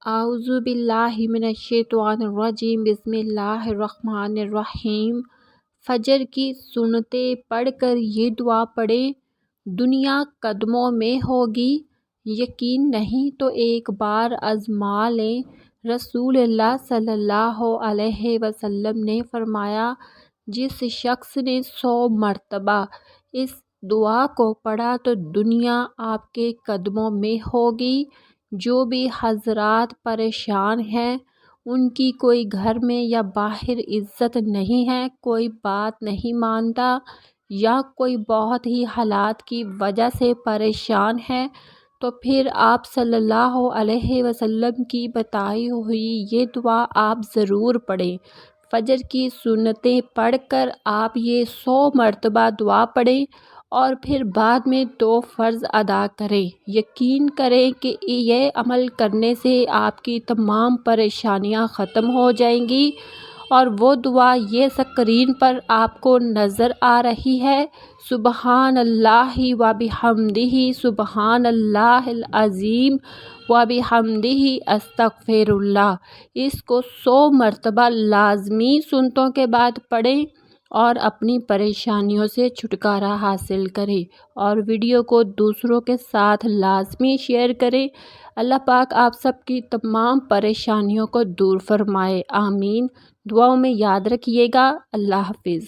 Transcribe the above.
اعوذ باللہ من الشیطان الرجیم بسم اللہ الرحمن الرحیم۔ فجر کی سنتیں پڑھ کر یہ دعا پڑھیں، دنیا قدموں میں ہوگی، یقین نہیں تو ایک بار آزما لیں۔ رسول اللہ صلی اللہ علیہ وسلم نے فرمایا، جس شخص نے 100 مرتبہ اس دعا کو پڑھا تو دنیا آپ کے قدموں میں ہوگی۔ جو بھی حضرات پریشان ہیں، ان کی کوئی گھر میں یا باہر عزت نہیں ہے، کوئی بات نہیں مانتا، یا کوئی بہت ہی حالات کی وجہ سے پریشان ہے، تو پھر آپ صلی اللہ علیہ وسلم کی بتائی ہوئی یہ دعا آپ ضرور پڑھیں۔ فجر کی سنتیں پڑھ کر آپ یہ 100 مرتبہ دعا پڑھیں اور پھر بعد میں 2 فرض ادا کریں۔ یقین کریں کہ یہ عمل کرنے سے آپ کی تمام پریشانیاں ختم ہو جائیں گی، اور وہ دعا یہ اسکرین پر آپ کو نظر آ رہی ہے، سبحان اللہ و بحمدہ، سبحان اللہ العظیم و بحمدہ، استغفر اللہ۔ اس کو 100 مرتبہ لازمی سنتوں کے بعد پڑھیں اور اپنی پریشانیوں سے چھٹکارا حاصل کریں، اور ویڈیو کو دوسروں کے ساتھ لازمی شیئر کریں۔ اللہ پاک آپ سب کی تمام پریشانیوں کو دور فرمائے، آمین۔ دعاؤں میں یاد رکھیے گا۔ اللہ حافظ۔